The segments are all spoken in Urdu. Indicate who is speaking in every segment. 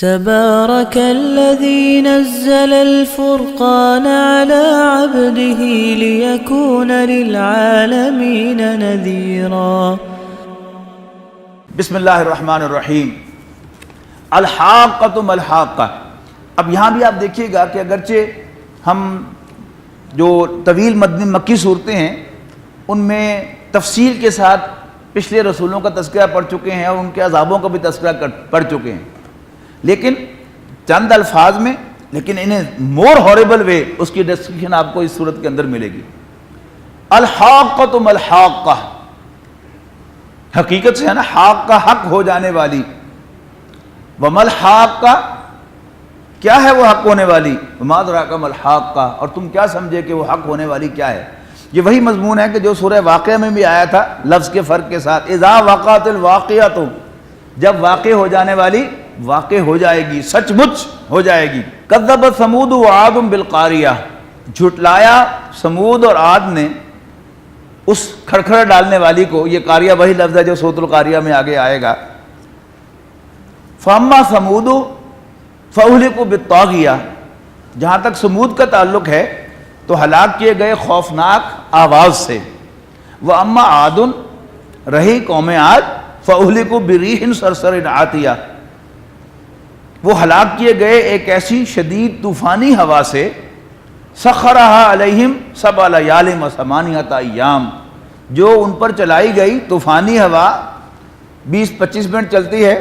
Speaker 1: تبارك الذي نزل الفرقان على عبده ليكون للعالمين نذيرا۔
Speaker 2: بسم اللہ الرحمن الرحیم۔ الحاقۃ ما الحاقہ۔ اب یہاں بھی آپ دیکھیے گا کہ اگرچہ ہم جو طویل مدنی مکی صورتیں ہیں ان میں تفصیل کے ساتھ پچھلے رسولوں کا تذکرہ پڑھ چکے ہیں اور ان کے عذابوں کا بھی تذکرہ پڑھ چکے ہیں، لیکن چند الفاظ میں، لیکن انہیں مور ہاریبل وے اس کی ڈسکرپشن آپ کو اس صورت کے اندر ملے گی۔ الحاقۃ ما الحاقہ، حقیقت سے ہے نا، حق کا حق ہو جانے والی۔ وما الحاقہ، کیا ہے وہ حق ہونے والی؟ وما ادراک ما الحاقہ، اور تم کیا سمجھے کہ وہ حق ہونے والی کیا ہے؟ یہ وہی مضمون ہے کہ جو سورہ واقعہ میں بھی آیا تھا لفظ کے فرق کے ساتھ، اذا وقعت الواقعۃ، جب واقع ہو جانے والی واقع ہو جائے گی، سچ مچ ہو جائے گی۔ کذبت ثمود وعاد بالقاریہ، جھٹلایا سمود اور عاد نے اس کھڑکھڑ ڈالنے والی کو۔ یہ قاریہ وہی لفظ ہے جو سورۃ القاریہ میں آگے آئے گا۔ فاما ثمود فاہلکوا بالطاغیہ، جہاں تک سمود کا تعلق ہے تو ہلاک کیے گئے خوفناک آواز سے۔ واما عاد، رہی قوم عاد، فاہلکوا برریح صرصر عاتیہ، وہ ہلاک کیے گئے ایک ایسی شدید طوفانی ہوا سے، سخرہا علیہم سبع لیال وثمانیۃ ایام، جو ان پر چلائی گئی طوفانی ہوا 20-25 منٹ چلتی ہے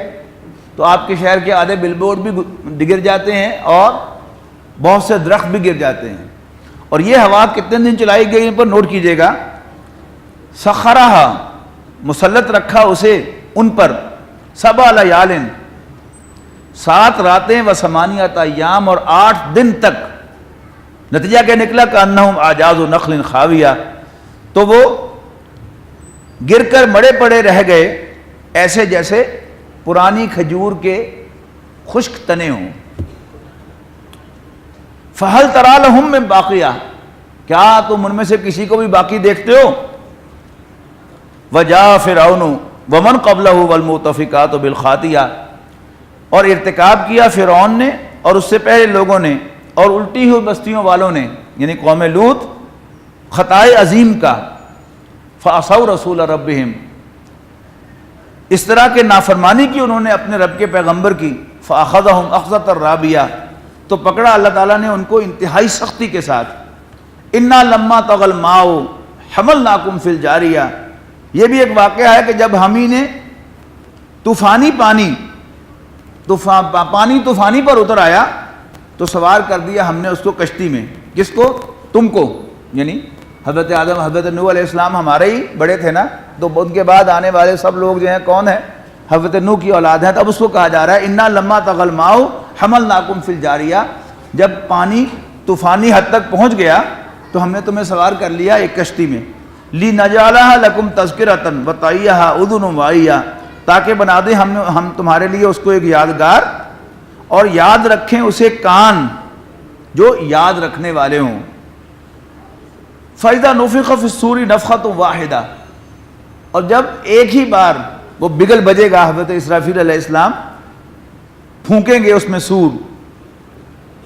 Speaker 2: تو آپ کے شہر کے آدھے بل بورڈ بھی گر جاتے ہیں اور بہت سے درخت بھی گر جاتے ہیں۔ اور یہ ہوا کتنے دن چلائی گئی ان پر نوٹ کیجئے گا۔ سخرہا، مسلط رکھا اسے ان پر، سبع لیال، 7 راتیں، وثمانیۃ ایام، اور 8 دن تک۔ نتیجہ کیا نکلا؟ کأنہم اعجاز نخل خاویہ، تو وہ گر کر مڑے پڑے رہ گئے، ایسے جیسے پرانی کھجور کے خشک تنے ہوں۔ فہل تری لہم من باقیہ، کیا تم ان میں سے کسی کو بھی باقی دیکھتے ہو؟ وجاء فرعون ومن قبلہ والمؤتفکات بالخاطیہ، اور ارتکاب کیا فرعون نے اور اس سے پہلے لوگوں نے اور الٹی ہوئی بستیوں والوں نے، یعنی قوم لوط، خطائے عظیم کا۔ فعصوا رسول ربہم، اس طرح کے نافرمانی کی انہوں نے اپنے رب کے پیغمبر کی۔ فاخذہم اخذۃ رابیہ، تو پکڑا اللہ تعالیٰ نے ان کو انتہائی سختی کے ساتھ۔ انا لما طغى الماء حملناکم فی الجاریہ، یہ بھی ایک واقعہ ہے کہ جب ہم ہی نے طوفانی پانی طوفانی پر اتر آیا تو سوار کر دیا ہم نے اس کو کشتی میں۔ کس کو؟ تم کو، یعنی حضرت آدم، حضرت نوح علیہ السلام ہمارے ہی بڑے تھے نا، تو ان کے بعد آنے والے سب لوگ جو ہیں کون ہیں؟ حضرت نوح کی اولاد ہیں۔ تب اس کو کہا جا رہا ہے انا لما طغى الماء حملناکم فی الجاریہ، جب پانی طوفانی حد تک پہنچ گیا تو ہم نے تمہیں سوار کر لیا ایک کشتی میں۔ لنجعلھا لکم تذکرۃ وتعیھا اذن واعیہ، تاکہ بنا دیں ہم تمہارے لیے اس کو ایک یادگار، اور یاد رکھیں اسے کان جو یاد رکھنے والے ہوں۔ فَإِذَا نُفِخَ فِي الصُّورِ نَفْخَةٌ وَاحِدَةٌ، اور جب ایک ہی بار وہ بگل بجے گا، حضرت اسرافیل علیہ السلام پھونکیں گے اس میں سور۔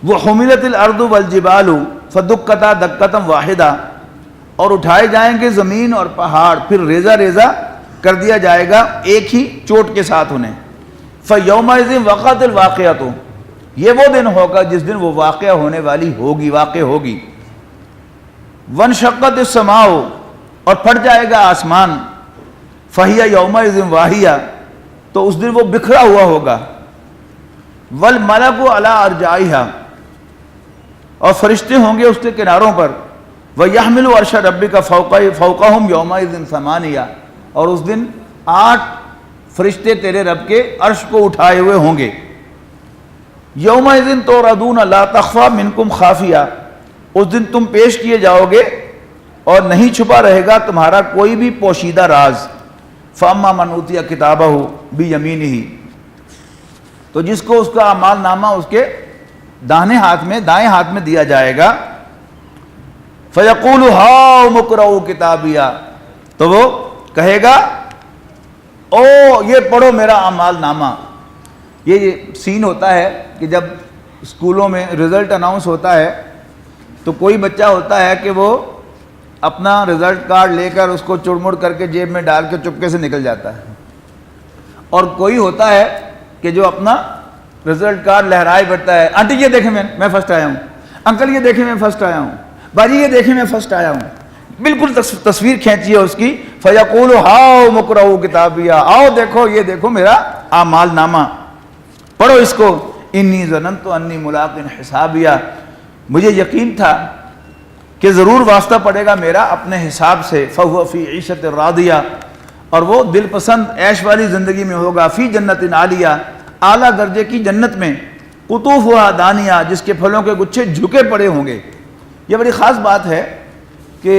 Speaker 2: وَحُمِلَتِ الْأَرْضُ وَالْجِبَالُ فَدُكَّتَا دَكَّةً وَاحِدَةً، اور اٹھائے جائیں گے زمین اور پہاڑ، پھر ریزہ ریزہ کر دیا جائے گا ایک ہی چوٹ کے ساتھ انہیں۔ فَيَوْمَئِذٍ وَقَعَتِ الْوَاقِعَةُ، یہ وہ دن ہوگا جس دن وہ واقع ہونے والی ہوگی، واقع ہوگی۔ وَانشَقَّتِ السَّمَاءُ، اور پھٹ جائے گا آسمان۔ فَهِيَ يَوْمَئِذٍ وَاهِيَةٌ، تو اس دن وہ بکھرا ہوا ہوگا۔ وَالْمَلَكُ عَلَىٰ أَرْجَائِهَا، اور فرشتے ہوں گے اس کے کناروں پر۔ وَيَحْمِلُ عَرْشَ رَبِّكَ فَوْقَهُمْ يَوْمَئِذٍ ثَمَانِيَةٌ، اور اس دن 8 فرشتے تیرے رب کے عرش کو اٹھائے ہوئے ہوں گے۔ یومئذ تُعْرَضُونَ لَا تَخْفَىٰ مِنکُمْ خَافِیَةٌ، اس دن تم پیش کیے جاؤ گے اور نہیں چھپا رہے گا تمہارا کوئی بھی پوشیدہ راز۔ فَأَمَّا مَنْ أُوتِیَ کِتَابَهُ بِیَمِینِهِ، تو جس کو اس کا اعمال نامہ اس کے دائیں ہاتھ میں دیا جائے گا۔ فَيَقُولُ هَاؤْمُ اقْرَءُوا کِتَابِیَہ، تو وہ کہے گا او یہ پڑھو میرا اعمال نامہ۔ یہ سین ہوتا ہے کہ جب اسکولوں میں رزلٹ اناؤنس ہوتا ہے تو کوئی بچہ ہوتا ہے کہ وہ اپنا رزلٹ کارڈ لے کر اس کو چڑمڑ کر کے جیب میں ڈال کے چپکے سے نکل جاتا ہے، اور کوئی ہوتا ہے کہ جو اپنا رزلٹ کارڈ لہرائے بیٹھتا ہے، آنٹی یہ دیکھیں میں فرسٹ آیا ہوں، انکل یہ دیکھیں میں فرسٹ آیا ہوں، باجی یہ دیکھیں میں فرسٹ آیا ہوں، بالکل تصویر کھینچی ہے اس کی، فَيَقُولُ ہاؤ مُقْرَؤُ کتابیہ، آؤ دیکھو یہ دیکھو میرا اعمال نامہ، پڑھو اس کو، انی ظننت انی ملاق حسابیہ، مجھے یقین تھا کہ ضرور واسطہ پڑے گا میرا اپنے حساب سے، فَهُوَ فِي عِيشَةٍ رَاضِيَةٍ، اور وہ دل پسند عیش والی زندگی میں ہوگا، فی جنت عالیہ، اعلیٰ درجے کی جنت میں، قطوفہا دانیہ، جس کے پھلوں کے گچھے جھکے پڑے ہوں گے۔ یہ بڑی خاص بات ہے کہ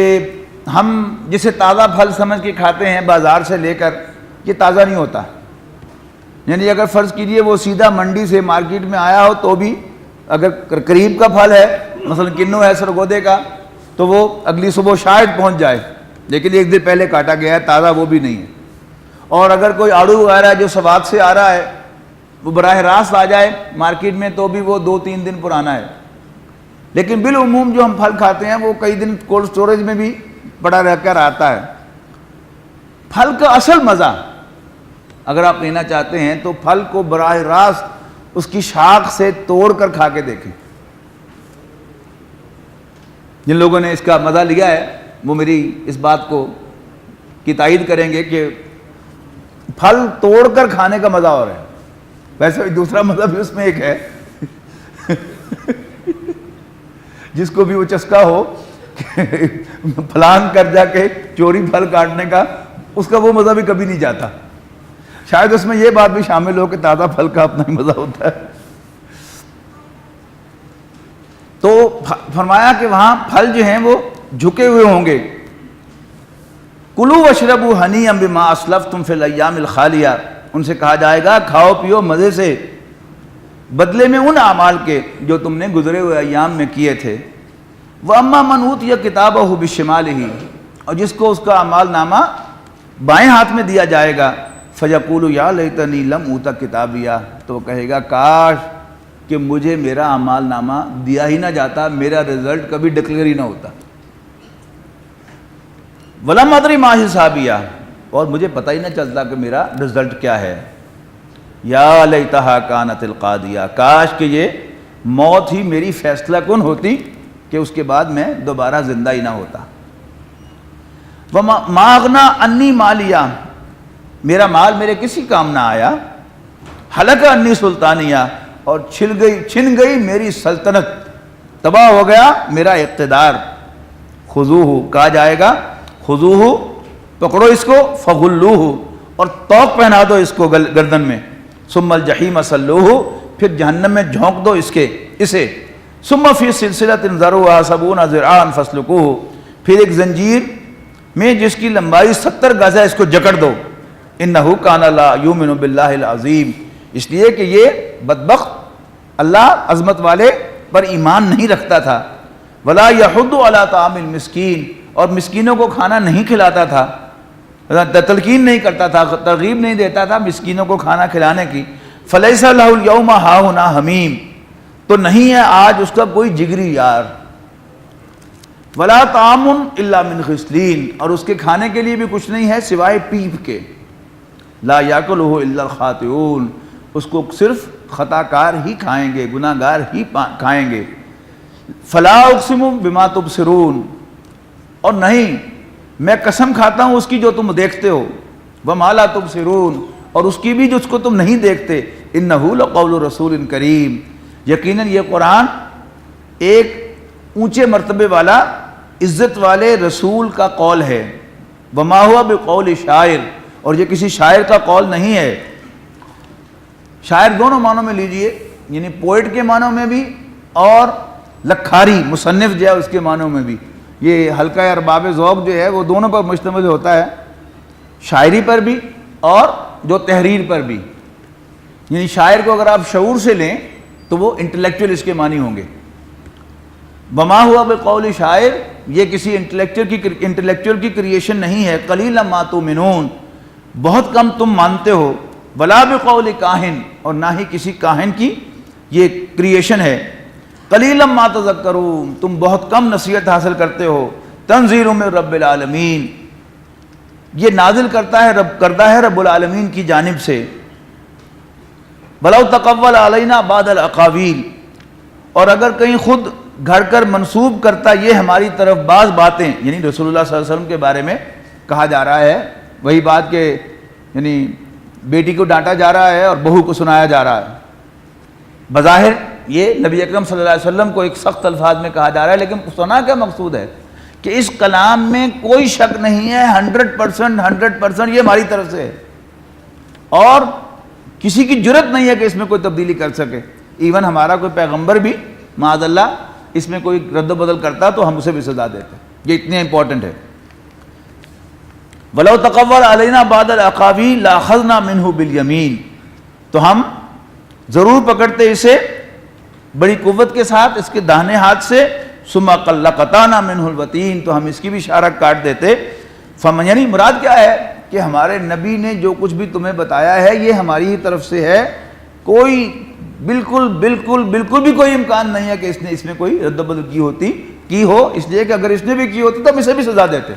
Speaker 2: ہم جسے تازہ پھل سمجھ کے کھاتے ہیں بازار سے لے کر، یہ تازہ نہیں ہوتا، یعنی اگر فرض کیجئے وہ سیدھا منڈی سے مارکیٹ میں آیا ہو تو بھی اگر قریب کا پھل ہے، مثلا کنو ہے سرگودے کا، تو وہ اگلی صبح شاید پہنچ جائے، لیکن ایک دن پہلے کاٹا گیا ہے، تازہ وہ بھی نہیں ہے۔ اور اگر کوئی آڑو وغیرہ جو سوات سے آ رہا ہے وہ براہ راست آ جائے مارکیٹ میں تو بھی وہ 2-3 دن پرانا ہے، لیکن بالعموم جو ہم پھل کھاتے ہیں وہ کئی دن کولڈ سٹوریج میں بھی پڑا رہ کر آتا ہے۔ پھل کا اصل مزہ اگر آپ لینا چاہتے ہیں تو پھل کو براہ راست اس کی شاخ سے توڑ کر کھا کے دیکھیں۔ جن لوگوں نے اس کا مزہ لیا ہے وہ میری اس بات کو کی تائید کریں گے کہ پھل توڑ کر کھانے کا مزہ اور ہے۔ ویسے دوسرا مزہ بھی اس میں ایک ہے جس کو بھی وہ چسکا ہو پلان کر جا کے چوری پھل کاٹنے کا، اس کا وہ مزہ بھی کبھی نہیں جاتا۔ شاید اس میں یہ بات بھی شامل ہو کہ تازہ پھل کا اپنا ہی مزہ ہوتا ہے۔ تو فرمایا کہ وہاں پھل جو ہیں وہ جھکے ہوئے ہوں گے۔ کلوا واشربوا ہنیئا بما اسلفتم فی الایام الخالیہ، ان سے کہا جائے گا کھاؤ پیو مزے سے بدلے میں ان اعمال کے جو تم نے گزرے ہوئے ایام میں کیے تھے۔ وَأَمَّا مَنْ أُوتِيَ كِتَابَهُ بِشِمَالِهِ، اور جس کو اس کا اعمال نامہ بائیں ہاتھ میں دیا جائے گا، فَيَقُولُ يَا لَيْتَنِي لَمْ أُوتَ كِتَابِيَهْ، تو وہ کہے گا کاش کہ مجھے میرا اعمال نامہ دیا ہی نہ جاتا، میرا رزلٹ کبھی ڈکلیئر ہی نہ ہوتا۔ وَلَمْ أَدْرِ مَا حِسَابِيَهْ، اور مجھے پتہ ہی نہ چلتا کہ میرا رزلٹ کیا ہے۔ یا لیتہا کانت القاضیہ، کاش کہ یہ موت ہی میری فیصلہ کن ہوتی کہ اس کے بعد میں دوبارہ زندہ ہی نہ ہوتا۔ وَمَا أَغْنَىٰ عَنِّي مَالِيَهْ، میرا مال میرے کسی کام نہ آیا۔ ہلک عنی سلطانیہ، اور چھن گئی میری سلطنت، تباہ ہو گیا میرا اقتدار۔ خذوہ، کہا جائے گا خذوہ، پکڑو اس کو، فغلوہ، اور توق پہنا دو اس کو گردن میں، ثم الجحیم صلوہ، پھر جہنم میں جھونک دو اسے، ثم فی سلسلۃ ذرعها 70 ذراعا فاسلکوہ، پھر ایک زنجیر میں جس کی لمبائی 70 گز ہے اس کو جکڑ دو۔ انہ کان لا یؤمن باللہ العظیم، اس لیے کہ یہ بدبخت اللہ عظمت والے پر ایمان نہیں رکھتا تھا۔ ولا یحض علی طعام المسکین، اور مسکینوں کو کھانا نہیں کھلاتا تھا، تلقین نہیں کرتا تھا، ترغیب نہیں دیتا تھا مسکینوں کو کھانا کھلانے کی۔ فلیس لہ الیوم ہاہنا حمیم، تو نہیں ہے آج اس کا کوئی جگری یار۔ ولا طعام الا من غسلین، اور اس کے کھانے کے لیے بھی کچھ نہیں ہے سوائے پیپ کے۔ لا یاکلہ الا الخاطئون، اس کو صرف خطا کار ہی کھائیں گے، گناہ گار ہی کھائیں گے۔ فلا اقسم بما تبصرون، اور نہیں میں قسم کھاتا ہوں اس کی جو تم دیکھتے ہو، وما لا تبصرون، اور اس کی بھی جو اس کو تم نہیں دیکھتے۔ انہ لقول رسول کریم، یقیناً یہ قرآن ایک اونچے مرتبے والا عزت والے رسول کا قول ہے۔ وما ہوا بقول شاعر، اور یہ کسی شاعر کا قول نہیں ہے۔ شاعر دونوں معنوں میں لیجئے، یعنی پوئٹ کے معنوں میں بھی اور لکھاری مصنف جو ہے اس کے معنوں میں بھی۔ یہ حلقہ ارباب ذوق جو ہے وہ دونوں پر مشتمل ہوتا ہے، شاعری پر بھی اور جو تحریر پر بھی۔ یعنی شاعر کو اگر آپ شعور سے لیں تو وہ انٹلیکچوئل اس کے معنی ہوں گے۔ وما ہوا بقول شاعر، یہ کسی انٹلیکچوئل کی کریشن نہیں ہے۔ قلیلا ما تؤمنون، بہت کم تم مانتے ہو۔ ولا بقول کاہن، اور نہ ہی کسی کاہن کی یہ کریشن ہے، قلیلا ما تذکرون، تم بہت کم نصیحت حاصل کرتے ہو، تنزیل من رب العالمین، یہ نازل کردہ ہے رب العالمین کی جانب سے، ولو تقول علینا بعض الاقاویل، اور اگر کہیں خود گھڑ کر منسوب کرتا یہ ہماری طرف بعض باتیں، یعنی رسول اللہ صلی اللہ علیہ وسلم کے بارے میں کہا جا رہا ہے، وہی بات کہ یعنی بیٹی کو ڈانٹا جا رہا ہے اور بہو کو سنایا جا رہا ہے، بظاہر یہ نبی اکرم صلی اللہ علیہ وسلم کو ایک سخت الفاظ میں کہا جا رہا ہے، لیکن سنا کیا مقصود ہے کہ اس کلام میں کوئی شک نہیں ہے، 100% یہ ہماری طرف سے ہے، اور کسی کی جرت نہیں ہے کہ اس میں کوئی تبدیلی کر سکے، ایون ہمارا کوئی پیغمبر بھی معاذ اللہ اس میں کوئی رد و بدل کرتا تو ہم اسے بھی سزا دیتے، یہ اتنے امپورٹنٹ ہے۔ وَلَوْ تَقَوَّلَ عَلَيْنَا بَعْضَ الْأَقَاوِيلِ لَأَخَذْنَا مِنْهُ بِالْيَمِينِ، تو ہم ضرور پکڑتے اسے بڑی قوت کے ساتھ اس کے داہنے ہاتھ سے، ثُمَّ لَقَطَعْنَا مِنْهُ الْوَتِينَ، تو ہم اس کی بھی شارک کاٹ دیتے۔ یعنی مراد کیا ہے کہ ہمارے نبی نے جو کچھ بھی تمہیں بتایا ہے یہ ہماری ہی طرف سے ہے، کوئی بالکل بھی کوئی امکان نہیں ہے کہ اس نے اس میں کوئی رد و بدل کی ہو، اس لیے کہ اگر اس نے بھی کی ہوتی تو ہم اسے بھی سزا دیتے۔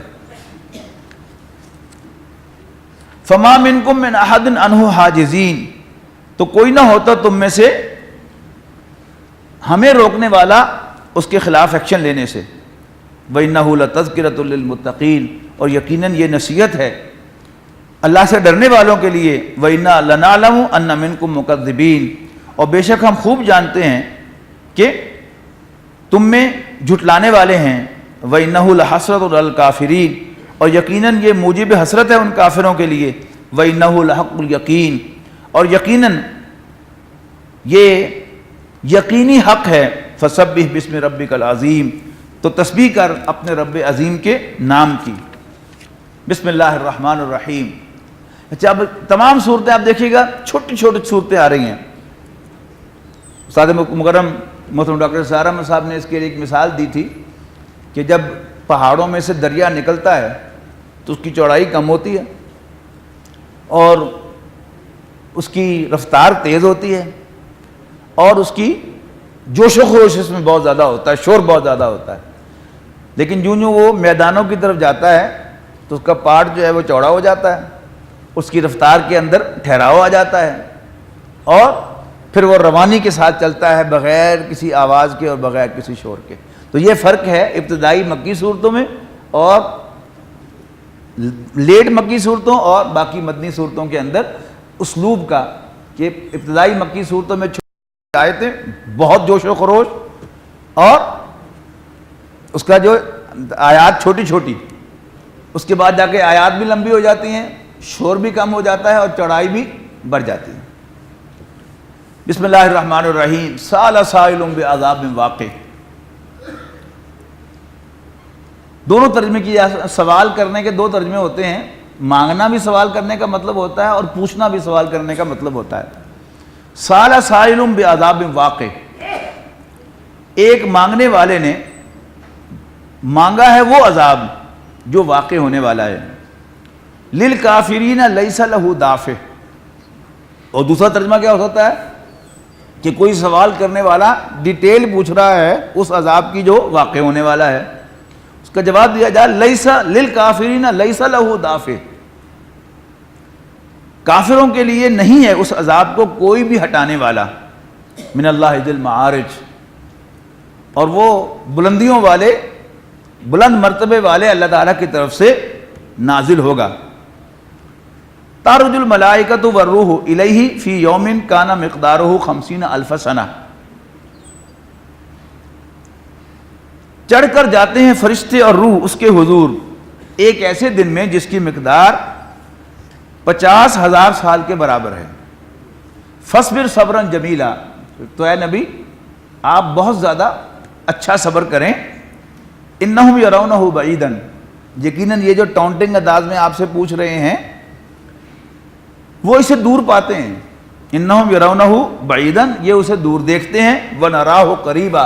Speaker 2: فما منکم من احد عنہ حاجزین، تو کوئی نہ ہوتا تم میں سے ہمیں روکنے والا اس کے خلاف ایکشن لینے سے۔ وَإِنَّهُ لَتَذْكِرَةٌ لِّلْمُتَّقِينَ، اور یقیناً یہ نصیحت ہے اللہ سے ڈرنے والوں کے لیے۔ وَإِنَّا لَنَعْلَمُ أَنَّ مِنكُم مُّكَذِّبِينَ، اور بے شک ہم خوب جانتے ہیں کہ تم میں جھٹلانے والے ہیں۔ وَإِنَّهُ لَحَسْرَةٌ عَلَى الْكَافِرِينَ، اور یقیناً یہ موجب حسرت ہے ان کافروں کے لیے۔ وَإِنَّهُ لَحَقُّ الْيَقِينِ، اور یقیناً یہ یقینی حق ہے۔ فَسَبِّحْ بِاسْمِ رَبِّكَ الْعَظِيمِ، تو تسبیح کر اپنے رب عظیم کے نام کی۔ بسم اللہ الرحمن الرحیم۔ اچھا، اب تمام صورتیں آپ دیکھیے گا چھوٹی چھوٹی صورتیں آ رہی ہیں۔ استاد مکرم محترم ڈاکٹر سہار احمد صاحب نے اس کے لیے ایک مثال دی تھی کہ جب پہاڑوں میں سے دریا نکلتا ہے تو اس کی چوڑائی کم ہوتی ہے اور اس کی رفتار تیز ہوتی ہے اور اس کی جوش و خروش اس میں بہت زیادہ ہوتا ہے، شور بہت زیادہ ہوتا ہے، لیکن جوں وہ میدانوں کی طرف جاتا ہے تو اس کا پارٹ جو ہے وہ چوڑا ہو جاتا ہے، اس کی رفتار کے اندر ٹھہراؤ آ جاتا ہے اور پھر وہ روانی کے ساتھ چلتا ہے بغیر کسی آواز کے اور بغیر کسی شور کے۔ تو یہ فرق ہے ابتدائی مکی صورتوں میں اور لیٹ مکی صورتوں اور باقی مدنی صورتوں کے اندر اسلوب کا، کہ ابتدائی مکی صورتوں میں چھوٹی آیتیں بہت جوش و خروش، اور اس کا جو آیات چھوٹی چھوٹی، اس کے بعد جا کے آیات بھی لمبی ہو جاتی ہیں، شور بھی کم ہو جاتا ہے اور چوڑائی بھی بڑھ جاتی ہے۔ بسم اللہ الرحمن الرحیم۔ سأل سائل بعذاب واقع، دونوں ترجمے کی سوال کرنے کے دو ترجمے ہوتے ہیں، مانگنا بھی سوال کرنے کا مطلب ہوتا ہے اور پوچھنا بھی سوال کرنے کا مطلب ہوتا ہے۔ سأل سائل بعذاب واقع، ایک مانگنے والے نے مانگا ہے وہ عذاب جو واقع ہونے والا ہے۔ للکافرین لیس لہ دافع، اور دوسرا ترجمہ کیا ہو سکتا ہے کہ کوئی سوال کرنے والا ڈیٹیل پوچھ رہا ہے اس عذاب کی جو واقع ہونے والا ہے، اس کا جواب دیا جائے لیس للکافرین لیس لہ دافع، کافروں کے لیے نہیں ہے اس عذاب کو کوئی بھی ہٹانے والا۔ من اللہ ذی المعارج، اور وہ بلندیوں والے، بلند مرتبے والے اللہ تعالیٰ کی طرف سے نازل ہوگا۔ تعرج الملائکۃ والروح الیہ فی یوم کان مقدارہ 50,000 سنہ، چڑھ کر جاتے ہیں فرشتے اور روح اس کے حضور ایک ایسے دن میں جس کی مقدار 50,000 سال کے برابر ہے۔ فاصبر صبرا جمیلا، تو اے نبی آپ بہت زیادہ اچھا صبر کریں۔ انہم یرونہ بعیدا، یقیناً یہ جو ٹاؤنٹنگ انداز میں آپ سے پوچھ رہے ہیں وہ اسے دور پاتے ہیں۔ انہم یرونہ بعیدا، یہ اسے دور دیکھتے ہیں۔ ونراہ قریبا،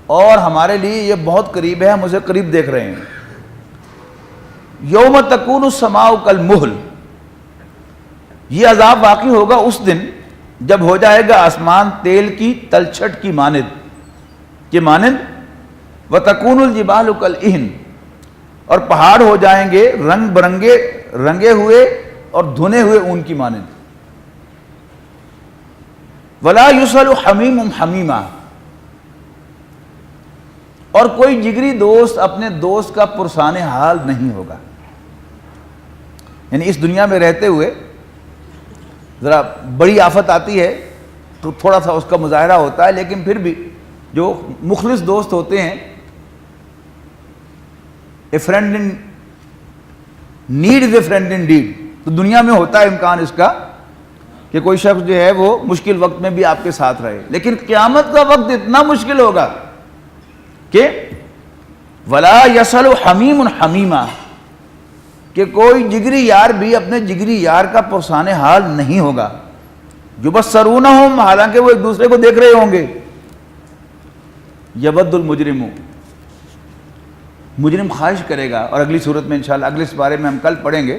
Speaker 2: اور ہمارے لیے یہ بہت قریب ہے، ہم اسے قریب دیکھ رہے ہیں۔ یوم تکون السماء کالمہل، یہ عذاب واقع ہوگا اس دن جب ہو جائے گا آسمان تیل کی تلچھٹ کی مانند کے مانند، وَتَكُونُ الْجِبَالُ كَالْعِهْنِ، اور پہاڑ ہو جائیں گے رنگ برنگے رنگے ہوئے اور دھنے ہوئے اون کی مانند. وَلَا يُسْأَلُ حَمِيمٌ حَمِيمًا، اور کوئی جگری دوست اپنے دوست کا پرسان حال نہیں ہوگا. یعنی اس دنیا میں رہتے ہوئے ذرا بڑی آفت آتی ہے تو تھوڑا سا اس کا مظاہرہ ہوتا ہے، لیکن پھر بھی جو مخلص دوست ہوتے ہیں، a friend in need is a friend indeed, تو دنیا میں ہوتا ہے امکان اس کا کہ کوئی شخص جو ہے وہ مشکل وقت میں بھی آپ کے ساتھ رہے. لیکن قیامت کا وقت اتنا مشکل ہوگا کہ ولا یسأل حمیم حمیما، کہ کوئی جگری یار بھی اپنے جگری یار کا پرسان حال نہیں ہوگا. یبصرونہم، حالانکہ وہ ایک دوسرے کو دیکھ رہے ہوں گے. یود المجرم، مجرم خواہش کرے گا، اور اگلی صورت میں انشاءاللہ اگلے اس بارے میں ہم کل پڑھیں گے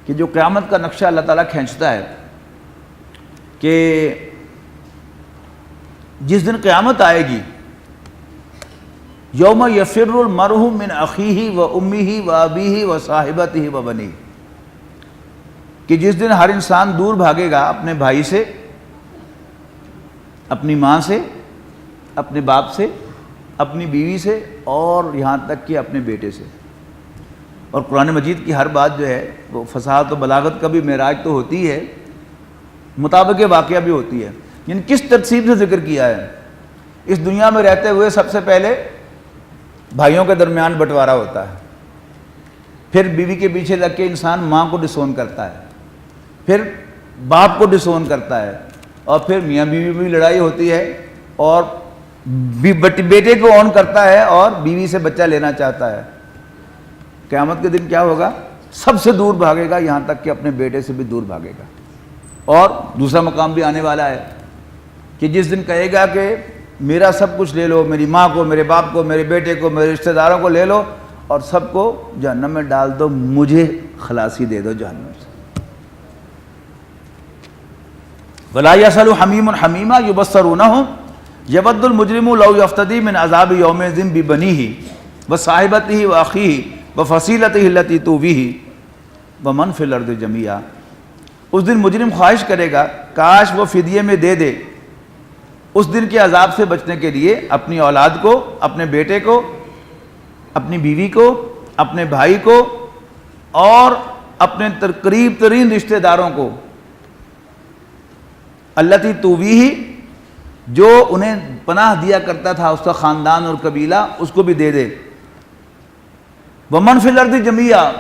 Speaker 2: کہ جو قیامت کا نقشہ اللہ تعالیٰ کھینچتا ہے کہ جس دن قیامت آئے گی، یوم یفر المرء من اخیہ و امہ و ابیہ و صاحبتہ و بنیہ، کہ جس دن ہر انسان دور بھاگے گا اپنے بھائی سے، اپنی ماں سے، اپنے باپ سے، اپنی بیوی سے، اور یہاں تک کہ اپنے بیٹے سے. اور قرآن مجید کی ہر بات جو ہے وہ فصاحت و بلاغت کا بھی معراج تو ہوتی ہے، مطابق واقعہ بھی ہوتی ہے. یعنی کس ترتیب سے ذکر کیا ہے. اس دنیا میں رہتے ہوئے سب سے پہلے بھائیوں کے درمیان بٹوارا ہوتا ہے، پھر بیوی کے پیچھے لگ کے انسان ماں کو ڈسون کرتا ہے، پھر باپ کو ڈسون کرتا ہے، اور پھر میاں بیوی میں بھی لڑائی ہوتی ہے، اور بیٹے کو اون کرتا ہے اور بیوی سے بچہ لینا چاہتا ہے. قیامت کے دن کیا ہوگا؟ سب سے دور بھاگے گا، یہاں تک کہ اپنے بیٹے سے بھی دور بھاگے گا. اور دوسرا مقام بھی آنے والا ہے کہ جس دن کہے گا کہ میرا سب کچھ لے لو، میری ماں کو، میرے باپ کو، میرے بیٹے کو، میرے رشتہ داروں کو لے لو، اور سب کو جہنم میں ڈال دو، مجھے خلاصی دے دو جہنم سے. وَلَا يَسْأَلُ حَمِيمٌ حَمِيمًا يُبَصَّرُونَهُمْ یود المجرم لو یفتدی من عذاب یومئذ ببنیہ وصاحبتہ وأخیہ وفصیلتہ التی تؤویہ ومن فی الارض جمیعا. اس دن مجرم خواہش کرے گا کاش وہ فدیے میں دے دے اس دن کے عذاب سے بچنے کے لیے اپنی اولاد کو، اپنے بیٹے کو، اپنی بیوی کو، اپنے بھائی کو، اور اپنے قریب ترین رشتہ داروں کو. التی تؤویہ، جو انہیں پناہ دیا کرتا تھا، اس کا خاندان اور قبیلہ، اس کو بھی دے دے. ومن فی الارض جمیعا،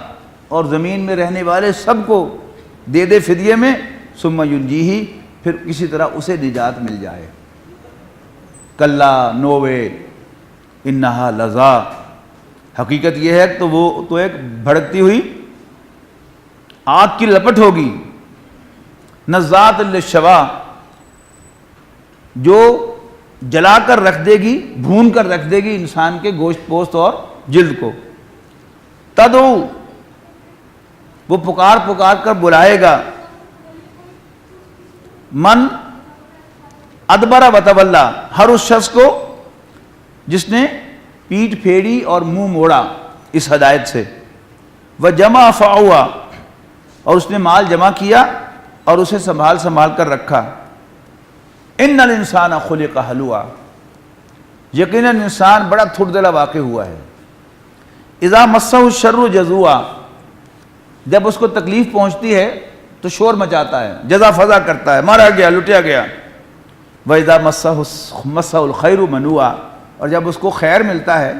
Speaker 2: اور زمین میں رہنے والے سب کو دے دے فدیے میں. ثم ینجیہ، پھر کسی طرح اسے نجات مل جائے. کلا نووے انہا لظا، حقیقت یہ ہے تو وہ تو ایک بھڑکتی ہوئی آگ کی لپٹ ہوگی. نزات للشوا، جو جلا کر رکھ دے گی، بھون کر رکھ دے گی انسان کے گوشت پوست اور جلد کو. تدعو، وہ پکار پکار کر بلائے گا. من ادبر وتولا، ہر اس شخص کو جس نے پیٹھ پھیری اور منہ موڑا اس ہدایت سے. وجمع فعوا، اور اس نے مال جمع کیا اور اسے سنبھال کر رکھا. ان الانسان خلق ہلوعا، یقیناً انسان بڑا تھردلا واقع ہوا ہے. اذا مسہ الشر جزوعا، جب اس کو تکلیف پہنچتی ہے تو شور مچاتا ہے، جزا فضا کرتا ہے، مارا گیا، لٹیا گیا. وَإِذَا مَسَّهُ الْخَيْرُ مَنُوعًا، اور جب اس کو خیر ملتا ہے،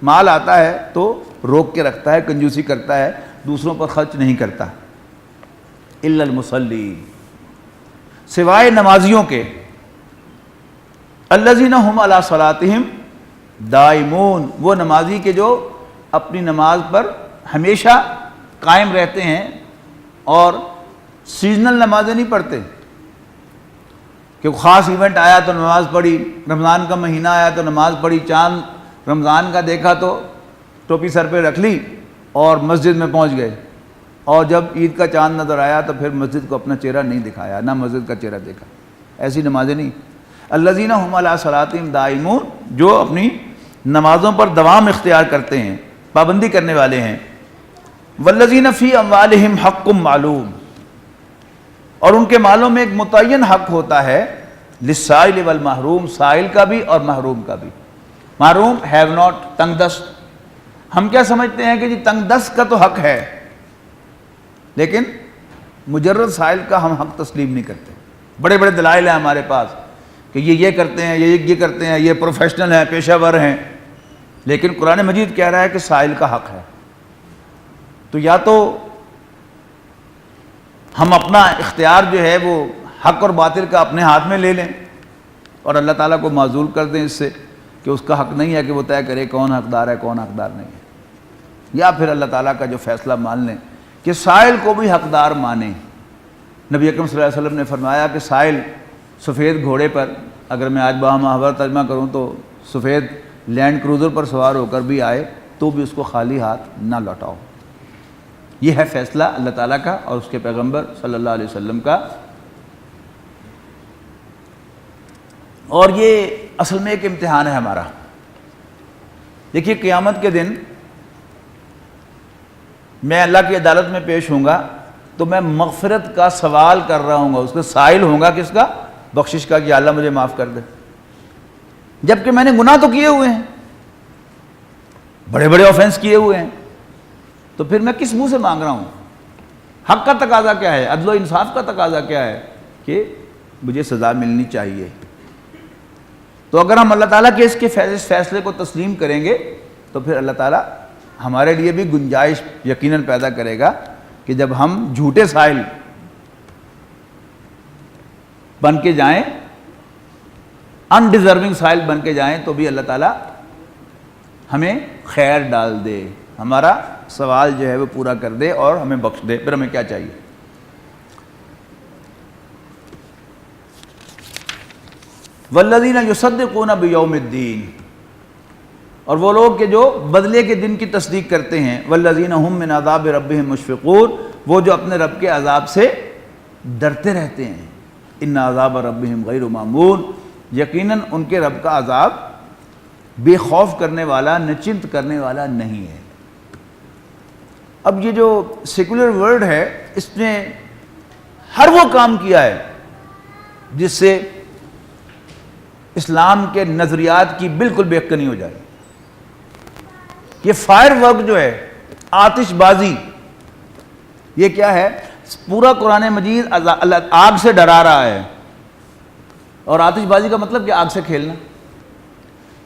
Speaker 2: مال آتا ہے تو روک کے رکھتا ہے، کنجوسی کرتا ہے، دوسروں پر خرچ نہیں کرتا. إِلَّا الْمُصَلِّينَ، سوائے نمازیوں کے. الَّذِينَ هُمْ عَلَىٰ صَلَاتِهِمْ دائمون، وہ نمازی کے جو اپنی نماز پر ہمیشہ قائم رہتے ہیں اور سیزنل نمازیں نہیں پڑھتے کہ خاص ایونٹ آیا تو نماز پڑھی، رمضان کا مہینہ آیا تو نماز پڑھی، چاند رمضان کا دیکھا تو ٹوپی سر پہ رکھ لی اور مسجد میں پہنچ گئے اور جب عید کا چاند نظر آیا تو پھر مسجد کو اپنا چہرہ نہیں دکھایا، نہ مسجد کا چہرہ دیکھا. ایسی نمازیں نہیں. الذین ھم علی صلاتہم دائمون، جو اپنی نمازوں پر دوام اختیار کرتے ہیں، پابندی کرنے والے ہیں. والذین فی اموالہم حق معلوم، اور ان کے مالوں میں ایک متعین حق ہوتا ہے، للسائل والمحروم، سائل کا بھی اور محروم کا بھی. محروم ہیو ناٹ، تنگ دست. ہم کیا سمجھتے ہیں کہ جی تنگ دست کا تو حق ہے، لیکن مجرد سائل کا ہم حق تسلیم نہیں کرتے. بڑے بڑے دلائل ہیں ہمارے پاس کہ یہ کرتے ہیں، یہ کرتے ہیں، یہ پروفیشنل ہیں، پیشہ ور ہیں، لیکن قرآن مجید کہہ رہا ہے کہ سائل کا حق ہے. تو یا تو ہم اپنا اختیار جو ہے وہ حق اور باطل کا اپنے ہاتھ میں لے لیں اور اللہ تعالیٰ کو معزول کر دیں اس سے کہ اس کا حق نہیں ہے کہ وہ طے کرے کون حقدار ہے کون حقدار نہیں ہے، یا پھر اللہ تعالیٰ کا جو فیصلہ مان لیں کہ سائل کو بھی حقدار مانیں. نبی اکرم صلی اللہ علیہ وسلم نے فرمایا کہ سائل سفید گھوڑے پر، اگر میں آج باہمحور ترجمہ کروں تو سفید لینڈ کروزر پر سوار ہو کر بھی آئے تو بھی اس کو خالی ہاتھ نہ لوٹاؤ. یہ ہے فیصلہ اللہ تعالیٰ کا اور اس کے پیغمبر صلی اللہ علیہ وسلم کا. اور یہ اصل میں ایک امتحان ہے ہمارا. دیکھیے قیامت کے دن میں اللہ کی عدالت میں پیش ہوں گا تو میں مغفرت کا سوال کر رہا ہوں گا، اس کا سائل ہوں گا کس کا؟ بخشش کا، کہ اللہ مجھے معاف کر دے، جبکہ میں نے گناہ تو کیے ہوئے ہیں، بڑے بڑے آفینس کیے ہوئے ہیں. تو پھر میں کس منہ سے مانگ رہا ہوں؟ حق کا تقاضا کیا ہے؟ عدل و انصاف کا تقاضا کیا ہے کہ مجھے سزا ملنی چاہیے. تو اگر ہم اللہ تعالیٰ کے اس کے فیصلے کو تسلیم کریں گے تو پھر اللہ تعالیٰ ہمارے لیے بھی گنجائش یقیناً پیدا کرے گا کہ جب ہم جھوٹے سائل بن کے جائیں، انڈیزرونگ سائل بن کے جائیں، تو بھی اللہ تعالیٰ ہمیں خیر ڈال دے، ہمارا سوال جو ہے وہ پورا کر دے اور ہمیں بخش دے. پھر ہمیں کیا چاہیے؟ والذین یصدقون بیوم الدین، اور وہ لوگ کہ جو بدلے کے دن کی تصدیق کرتے ہیں. والذین هم من عذاب ربهم مشفقون، وہ جو اپنے رب کے عذاب سے ڈرتے رہتے ہیں. ان عذاب ربهم غیر مامون، یقیناً ان کے رب کا عذاب بے خوف کرنے والا، نچنت کرنے والا نہیں ہے. اب یہ جو سیکولر ورلڈ ہے اس نے ہر وہ کام کیا ہے جس سے اسلام کے نظریات کی بالکل بےکنی ہو جائے. یہ فائر ورک جو ہے، آتش بازی، یہ کیا ہے؟ پورا قرآن مجید آگ سے ڈرا رہا ہے. اور آتش بازی کا مطلب کہ آگ سے کھیلنا،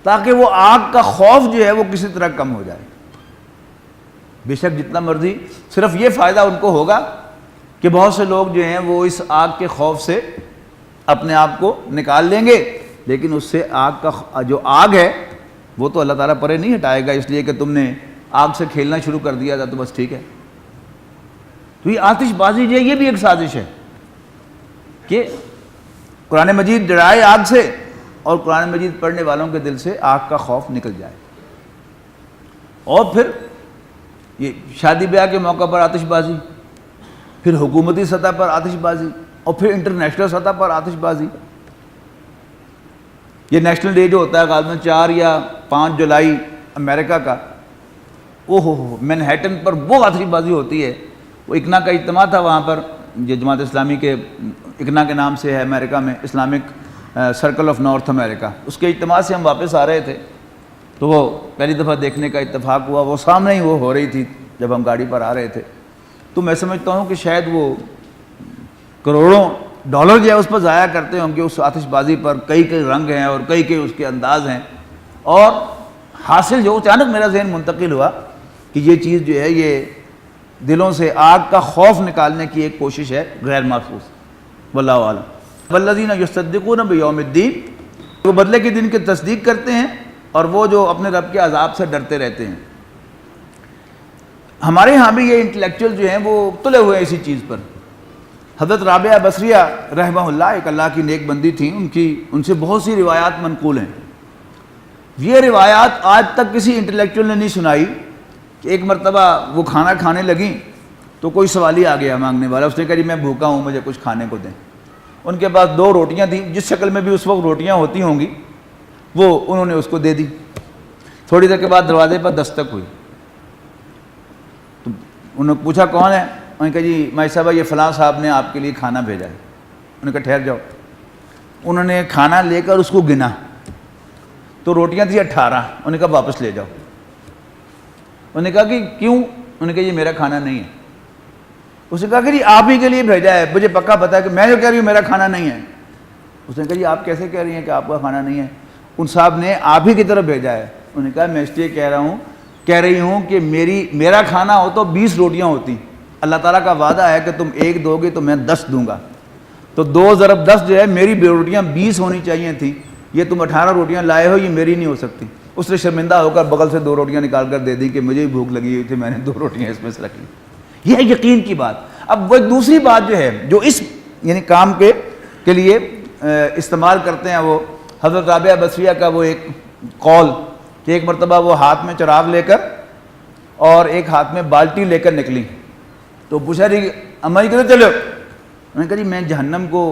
Speaker 2: تاکہ وہ آگ کا خوف جو ہے وہ کسی طرح کم ہو جائے. بے شک جتنا مرضی، صرف یہ فائدہ ان کو ہوگا کہ بہت سے لوگ جو ہیں وہ اس آگ کے خوف سے اپنے آپ کو نکال لیں گے، لیکن اس سے آگ کا جو آگ ہے وہ تو اللہ تعالیٰ پرے نہیں ہٹائے گا، اس لیے کہ تم نے آگ سے کھیلنا شروع کر دیا تھا تو بس ٹھیک ہے. تو یہ آتش بازی جو ہے یہ بھی ایک سازش ہے کہ قرآن مجید ڈرائے آگ سے اور قرآن مجید پڑھنے والوں کے دل سے آگ کا خوف نکل جائے. اور پھر یہ شادی بیاہ کے موقع پر آتش بازی، پھر حکومتی سطح پر آتش بازی، اور پھر انٹرنیشنل سطح پر آتش بازی. یہ نیشنل ڈے جو ہوتا ہے غالباً 4 یا 5 جولائی امریکہ کا، مینہٹن پر وہ آتش بازی ہوتی ہے. وہ اکنا کا اجتماع تھا وہاں پر، جو جماعت اسلامی کے اکنا کے نام سے ہے امریکہ میں، اسلامک سرکل آف نارتھ امریکہ. اس کے اجتماع سے ہم واپس آ رہے تھے تو وہ پہلی دفعہ دیکھنے کا اتفاق ہوا. وہ سامنے ہی وہ ہو رہی تھی جب ہم گاڑی پر آ رہے تھے. تو میں سمجھتا ہوں کہ شاید وہ کروڑوں ڈالر جو ہے اس پر ضائع کرتے ہوں گے اس آتش بازی پر. کئی رنگ ہیں اور کئی اس کے انداز ہیں. اور حاصل جو اچانک میرا ذہن منتقل ہوا کہ یہ چیز جو ہے یہ دلوں سے آگ کا خوف نکالنے کی ایک کوشش ہے غیر محسوس. واللہ اعلم. والذین یصدقون بیوم الدین، وہ بدلے کے دن کی تصدیق کرتے ہیں اور وہ جو اپنے رب کے عذاب سے ڈرتے رہتے ہیں. ہمارے ہاں بھی یہ انٹلیکچوئل جو ہیں وہ تلے ہوئے ہیں اسی چیز پر. حضرت رابعہ بصریہ رحمہ اللہ ایک اللہ کی نیک بندی تھیں، ان سے بہت سی روایات منقول ہیں. یہ روایات آج تک کسی انٹلیکچوئل نے نہیں سنائی کہ ایک مرتبہ وہ کھانا کھانے لگیں تو کوئی سوالی آ گیا مانگنے والا، اس نے کہا جی میں بھوکا ہوں، مجھے کچھ کھانے کو دیں۔ ان کے پاس 2 روٹیاں تھیں، جس شکل میں بھی اس وقت روٹیاں ہوتی ہوں گی وہ انہوں نے اس کو دے دی۔ تھوڑی دیر کے بعد دروازے پر دستک ہوئی، تو انہوں نے پوچھا کون ہے؟ انہوں نے کہا جی مائی صاحب یہ فلاں صاحب نے آپ کے لیے کھانا بھیجا ہے۔ انہوں نے کہا ٹھہر جاؤ۔ انہوں نے کھانا لے کر اس کو گنا تو روٹیاں تھیں 18۔ انہوں نے کہا واپس لے جاؤ۔ انہوں نے کہا کہ کیوں؟ انہوں نے کہا یہ میرا کھانا نہیں ہے۔ اس نے کہا کہ جی آپ ہی کے لیے بھیجا ہے، مجھے پکا پتا ہے کہ میں جو کہہ رہی ہوں میرا کھانا نہیں ہے۔ اس نے کہا جی آپ کیسے کہہ رہی ہیں کہ آپ کا کھانا نہیں ہے؟ ان صاحب نے آپ ہی کی طرف بھیجا ہے۔ انہوں نے کہا میں اس لیے کہہ رہی ہوں کہ میرا کھانا ہو تو 20 روٹیاں ہوتی، اللہ تعالیٰ کا وعدہ ہے کہ تم 1 دو گے تو میں 10 دوں گا، تو 2 ضرب 10 جو ہے میری روٹیاں 20 ہونی چاہیے تھیں، یہ تم 18 روٹیاں لائے ہو، یہ میری نہیں ہو سکتی۔ اس نے شرمندہ ہو کر بغل سے 2 روٹیاں نکال کر دے دی کہ مجھے بھی بھوک لگی ہوئی تھی، میں نے 2 روٹیاں اس میں سے رکھ لی۔ یہ ہے یقین کی بات۔ اب وہ دوسری بات جو ہے جو اس یعنی کام کے لیے استعمال کرتے ہیں، وہ حضرت رابعہ بصریہ کا وہ ایک قول کہ ایک مرتبہ وہ ہاتھ میں چراغ لے کر اور ایک ہاتھ میں بالٹی لے کر نکلی، تو پوچھا رہی اماں جی کدھر چلے ہو؟ انہوں نے کہا جی میں جہنم کو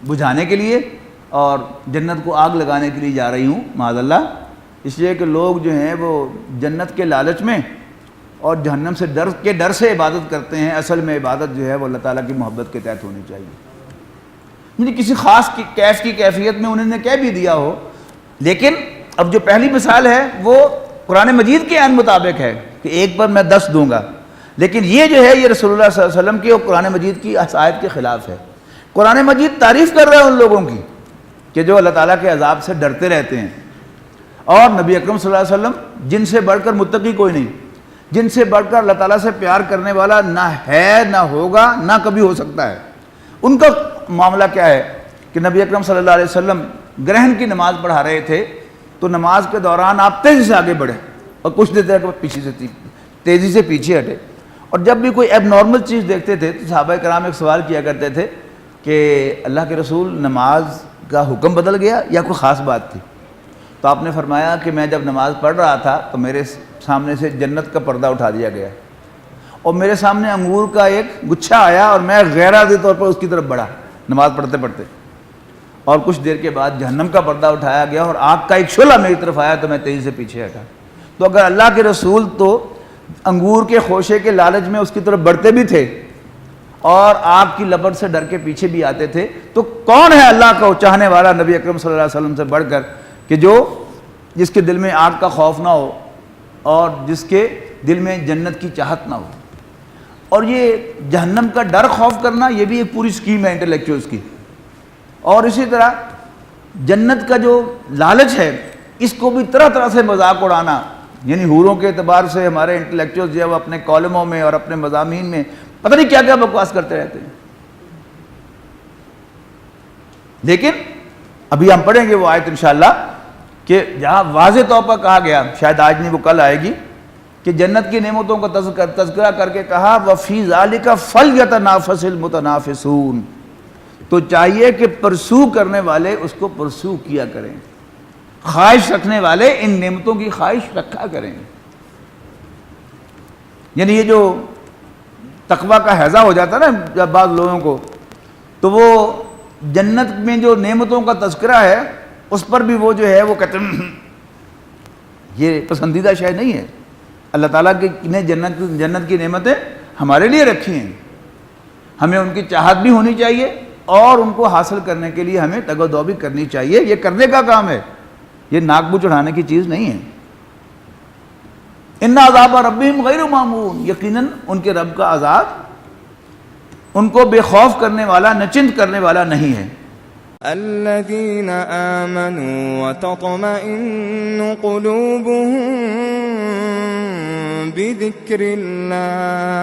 Speaker 2: بجھانے کے لیے اور جنت کو آگ لگانے کے لیے جا رہی ہوں معاذ اللہ، اس لیے کہ لوگ جو ہیں وہ جنت کے لالچ میں اور جہنم سے ڈر سے عبادت کرتے ہیں، اصل میں عبادت جو ہے وہ اللہ تعالیٰ کی محبت کے تحت ہونی چاہیے۔ یعنی کسی خاص کی کیفیت میں انہوں نے کہہ بھی دیا ہو، لیکن اب جو پہلی مثال ہے وہ قرآن مجید کے عین مطابق ہے کہ 1 پر میں 10 دوں گا، لیکن یہ جو ہے یہ رسول اللہ صلی اللہ علیہ وسلم کی اور قرآن مجید کی آیت کے خلاف ہے۔ قرآن مجید تعریف کر رہا ہے ان لوگوں کی کہ جو اللہ تعالیٰ کے عذاب سے ڈرتے رہتے ہیں، اور نبی اکرم صلی اللہ علیہ وسلم جن سے بڑھ کر متقی کوئی نہیں، جن سے بڑھ کر اللہ تعالیٰ سے پیار کرنے والا نہ ہے، نہ ہوگا، نہ کبھی ہو سکتا ہے۔ ان کا معاملہ کیا ہے کہ نبی اکرم صلی اللہ علیہ وسلم گرہن کی نماز پڑھا رہے تھے، تو نماز کے دوران آپ تیزی سے آگے بڑھے اور کچھ دیر تک تیزی سے پیچھے ہٹے، اور جب بھی کوئی ایب نارمل چیز دیکھتے تھے تو صحابہ کرام ایک سوال کیا کرتے تھے کہ اللہ کے رسول نماز کا حکم بدل گیا یا کوئی خاص بات تھی؟ تو آپ نے فرمایا کہ میں جب نماز پڑھ رہا تھا تو میرے سامنے سے جنت کا پردہ اٹھا دیا گیا اور میرے سامنے انگور کا ایک گچھا آیا اور میں غیر عارضی طور پر اس کی طرف بڑھا نماز پڑھتے پڑھتے، اور کچھ دیر کے بعد جہنم کا پردہ اٹھایا گیا اور آگ کا ایک شعلہ میری طرف آیا تو میں تیزی سے پیچھے ہٹا۔ تو اگر اللہ کے رسول تو انگور کے خوشے کے لالچ میں اس کی طرف بڑھتے بھی تھے اور آگ کی لپٹ سے ڈر کے پیچھے بھی آتے تھے، تو کون ہے اللہ کا چاہنے والا نبی اکرم صلی اللہ علیہ وسلم سے بڑھ کر کہ جس کے دل میں آگ کا خوف نہ ہو اور جس کے دل میں جنت کی چاہت نہ ہو۔ اور یہ جہنم کا ڈر خوف کرنا یہ بھی ایک پوری سکیم ہے انٹلیکچوئلز کی، اور اسی طرح جنت کا جو لالچ ہے اس کو بھی طرح طرح سے مذاق اڑانا، یعنی حوروں کے اعتبار سے ہمارے انٹلیکچوئلز جو ہے وہ اپنے کالموں میں اور اپنے مضامین میں پتہ نہیں کیا کیا بکواس کرتے رہتے ہیں۔ لیکن ابھی ہم پڑھیں گے وہ آیت انشاءاللہ کہ جہاں واضح طور پر کہا گیا، شاید آج نہیں وہ کل آئے گی، کہ جنت کی نعمتوں کا تذکرہ کر کے کہا وَفِي ذَلِكَ فَلْيَتَنَافَسِ الْمُتَنَافِسُونَ، تو چاہیے کہ پرسو کرنے والے اس کو پرسو کیا کریں، خواہش رکھنے والے ان نعمتوں کی خواہش رکھا کریں۔ یعنی یہ جو تقویٰ کا ہیضہ ہو جاتا ہے نا جب بعض لوگوں کو، تو وہ جنت میں جو نعمتوں کا تذکرہ ہے اس پر بھی وہ جو ہے وہ کہتے ہیں یہ پسندیدہ شے نہیں ہے، اللہ تعالیٰ نے جنت کی نعمتیں ہمارے لیے رکھی ہیں، ہمیں ان کی چاہت بھی ہونی چاہیے اور ان کو حاصل کرنے کے لیے ہمیں تگ و دو بھی کرنی چاہیے، یہ کرنے کا کام ہے، یہ ناک منہ چڑھانے کی چیز نہیں ہے۔ ان عذاب ربہم غیر مامون، یقیناً ان کے رب کا عذاب ان کو بے خوف کرنے والا، نچند کرنے والا نہیں ہے۔
Speaker 3: الذين آمنوا وتطمئن قلوبهم بذكر الله